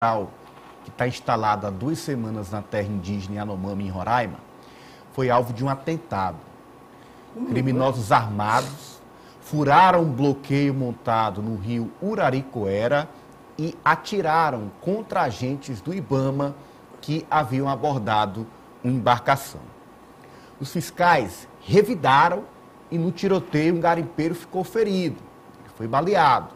que está instalada há 2 semanas na terra indígena Yanomami, em Roraima, foi alvo de um atentado. Criminosos armados furaram um bloqueio montado no rio Uraricoera e atiraram contra agentes do IBAMA que haviam abordado uma embarcação. Os fiscais revidaram e no tiroteio um garimpeiro ficou ferido, ele foi baleado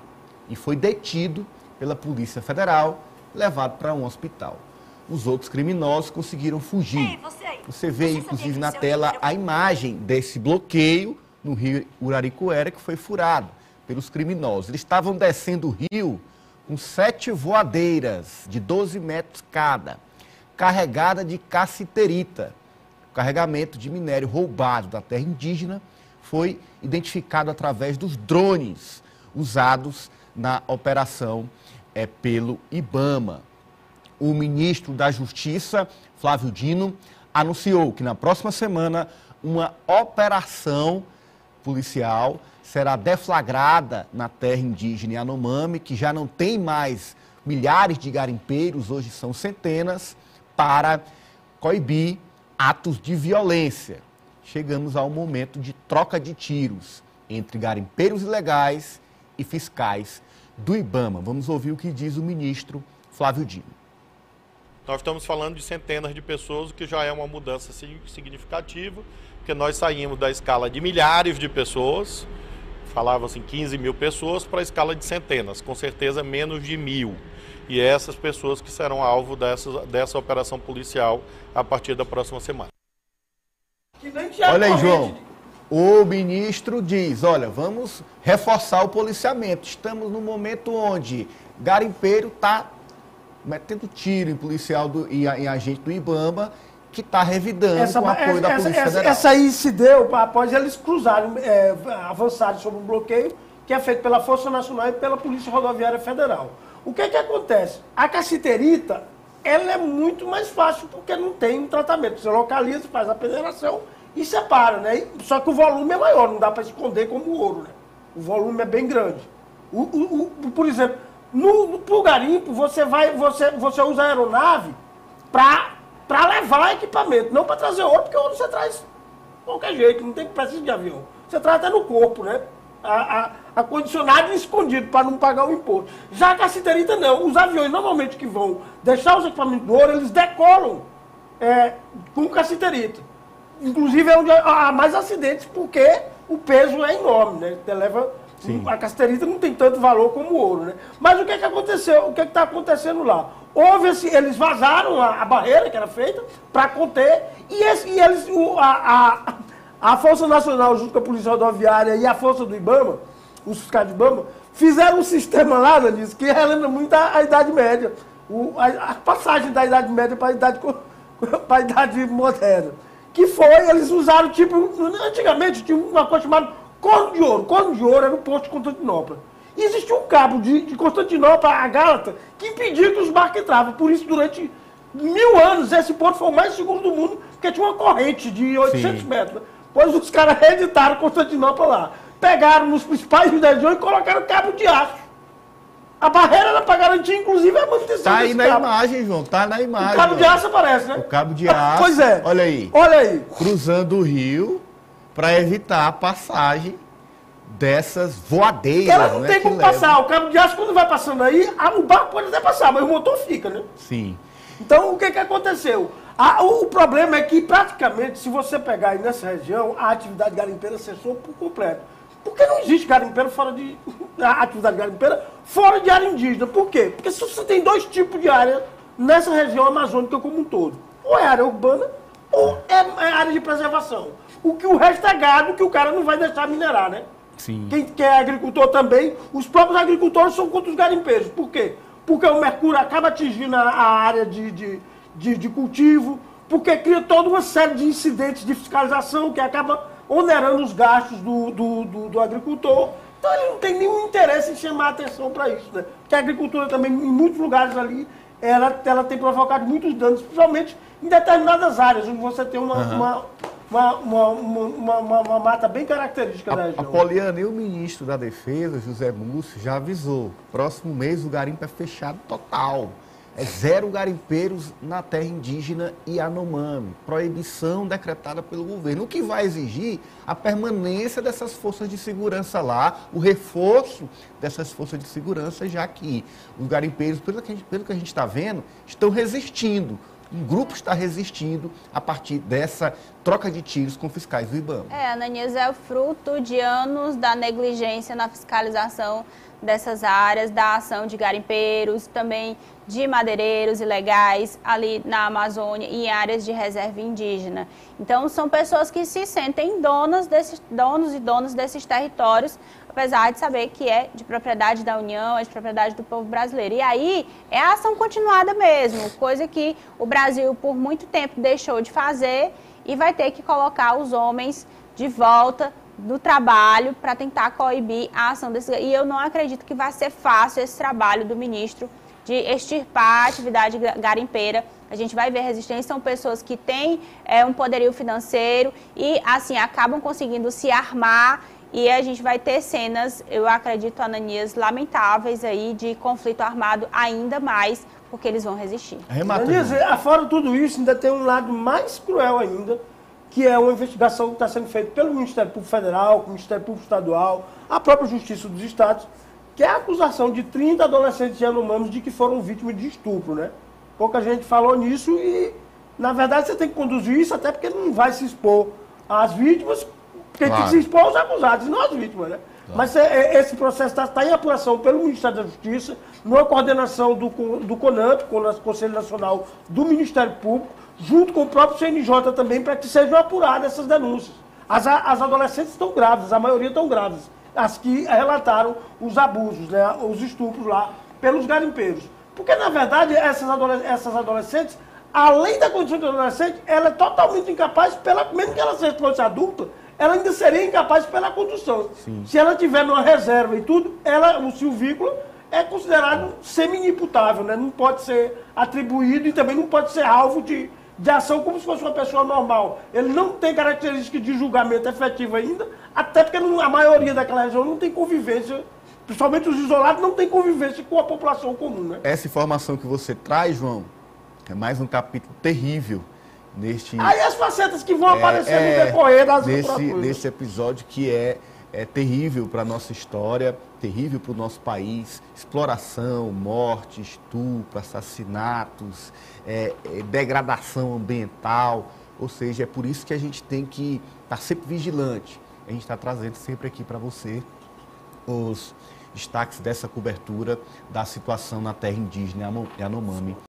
e foi detido pela Polícia Federal, levado para um hospital. Os outros criminosos conseguiram fugir. Você vê, inclusive, na tela a imagem desse bloqueio no rio Uraricoera que foi furado pelos criminosos. Eles estavam descendo o rio com 7 voadeiras de 12 metros cada, carregada de cassiterita. O carregamento de minério roubado da terra indígena foi identificado através dos drones usados na operação pelo IBAMA. O ministro da Justiça, Flávio Dino, anunciou que na próxima semana uma operação policial será deflagrada na terra indígena Yanomami, que já não tem mais milhares de garimpeiros, hoje são centenas, para coibir atos de violência. Chegamos ao momento de troca de tiros entre garimpeiros ilegais e fiscais do IBAMA. Vamos ouvir o que diz o ministro Flávio Dino. Nós estamos falando de centenas de pessoas, o que já é uma mudança significativa, porque nós saímos da escala de milhares de pessoas, falava assim 15 mil pessoas, para a escala de centenas, com certeza menos de 1000. E é essas pessoas que serão alvo dessa operação policial a partir da próxima semana. Olha aí, João. O ministro diz, olha, vamos reforçar o policiamento. Estamos no momento onde garimpeiro está metendo tiro em policial em agente do IBAMA, que está revidando com o apoio da Polícia Federal. Essa aí se deu após eles cruzarem, avançarem sobre um bloqueio que é feito pela Força Nacional e pela Polícia Rodoviária Federal. O que acontece? A cassiterita, ela é muito mais fácil porque não tem um tratamento. Você localiza, faz a peneiração e separa, né? Só que o volume é maior, não dá para esconder como o ouro, né? O volume é bem grande. Por exemplo, pro garimpo, você usa a aeronave para levar equipamento, não para trazer ouro, porque ouro você traz de qualquer jeito, não tem que precisar de avião. Você traz até no corpo, né? Acondicionado e escondido para não pagar o imposto. Já a cassiterita não. Os aviões normalmente que vão deixar os equipamentos do ouro, eles decolam com cassiterita. Inclusive é onde há mais acidentes, porque o peso é enorme, né? A cassiterita não tem tanto valor como o ouro, né? Mas o que aconteceu? O que está acontecendo lá? Eles vazaram a barreira que era feita para conter a Força Nacional, junto com a Polícia Rodoviária e a Força do IBAMA, os fiscais do IBAMA, fizeram um sistema lá, Danilo, que relembra muito a Idade Média. A passagem da Idade Média para a Idade Moderna. Que foi, eles usaram, antigamente tinha uma coisa chamada corno de ouro. Corno de ouro era o porto de Constantinopla. E existia um cabo de Constantinopla a Gálata que impedia que os barcos entravam. Por isso, durante 1000 anos, esse porto foi o mais seguro do mundo, porque tinha uma corrente de 800 metros. Pois os caras reeditaram Constantinopla lá. Pegaram nos principais regiões e colocaram cabo de aço. A barreira era para garantir, inclusive, a manutenção desse cabo. Tá aí na imagem, João, tá na imagem. O cabo de aço aparece, né? O cabo de aço. Pois é. Olha aí. Olha aí. Cruzando o rio para evitar a passagem dessas voadeiras. Ela não tem como passar. O cabo de aço, quando vai passando aí, o barco pode até passar, mas o motor fica, né? Sim. Então, o que aconteceu? O problema é que, praticamente, se você pegar aí nessa região, a atividade garimpeira cessou por completo. Porque não existe garimpeiro a atividade garimpeira fora de área indígena. Por quê? Porque se você tem 2 tipos de área nessa região amazônica como um todo. Ou é área urbana, ou é área de preservação. O resto é gado que o cara não vai deixar minerar, né? Sim. Quem é agricultor também, os próprios agricultores são contra os garimpeiros. Por quê? Porque o mercúrio acaba atingindo a área de cultivo, porque cria toda uma série de incidentes de fiscalização que acaba onerando os gastos do agricultor. Então ele não tem nenhum interesse em chamar a atenção para isso, né? Porque a agricultura também, em muitos lugares ali, ela tem provocado muitos danos, principalmente em determinadas áreas, onde você tem uma mata bem característica da região. Apoliano, e o ministro da Defesa, José Múcio, já avisou. Próximo mês o garimpo é fechado total. É 0 garimpeiros na terra indígena Yanomami. Proibição decretada pelo governo. O que vai exigir a permanência dessas forças de segurança lá, o reforço dessas forças de segurança, já que os garimpeiros, pelo que a gente está vendo, estão resistindo. Um grupo está resistindo a partir dessa troca de tiros com fiscais do IBAMA. Ananias, é o fruto de anos da negligência na fiscalização dessas áreas, da ação de garimpeiros, também de madeireiros ilegais ali na Amazônia e em áreas de reserva indígena. Então, são pessoas que se sentem donos e donas desses territórios, apesar de saber que é de propriedade da União, é de propriedade do povo brasileiro. E aí, é a ação continuada mesmo, coisa que o Brasil, por muito tempo, deixou de fazer e vai ter que colocar os homens de volta do trabalho para tentar coibir a ação desse. E eu não acredito que vai ser fácil esse trabalho do ministro de extirpar a atividade garimpeira. A gente vai ver resistência, são pessoas que têm um poderio financeiro e, assim, acabam conseguindo se armar e a gente vai ter cenas, eu acredito, Ananias, lamentáveis aí de conflito armado ainda mais, porque eles vão resistir. Ananias, fora tudo isso, ainda tem um lado mais cruel ainda, que é uma investigação que está sendo feita pelo Ministério Público Federal, o Ministério Público Estadual, a própria Justiça dos Estados, que é a acusação de 30 adolescentes Yanomamis de que foram vítimas de estupro, né? Pouca gente falou nisso e, na verdade, você tem que conduzir isso até porque não vai se expor às vítimas, porque tem que se expor aos acusados, não às vítimas, né? Claro. Mas esse processo está em apuração pelo Ministério da Justiça, numa coordenação do CONAMP, Conselho Nacional do Ministério Público, junto com o próprio CNJ também, para que sejam apuradas essas denúncias. As adolescentes estão grávidas, a maioria estão grávidas, as que relataram os abusos, né, os estupros lá pelos garimpeiros. Porque, na verdade, essas adolescentes, além da condição de adolescente, ela é totalmente incapaz, mesmo que ela fosse adulta, ela ainda seria incapaz pela condução. Sim. Se ela tiver numa reserva e tudo, o silvícola é considerado semi-inimputável, né? Não pode ser atribuído e também não pode ser alvo de ação como se fosse uma pessoa normal. Ele não tem características de julgamento efetivo ainda, até porque a maioria daquela região não tem convivência, principalmente os isolados, não tem convivência com a população comum, né? Essa informação que você traz, João, é mais um capítulo terrível neste... Aí as facetas que vão aparecer no decorrer das nesse episódio que é terrível para a nossa história, terrível para o nosso país, exploração, morte, estupro, assassinatos, degradação ambiental, ou seja, é por isso que a gente tem que estar sempre vigilante. A gente está trazendo sempre aqui para você os destaques dessa cobertura da situação na terra indígena Yanomami.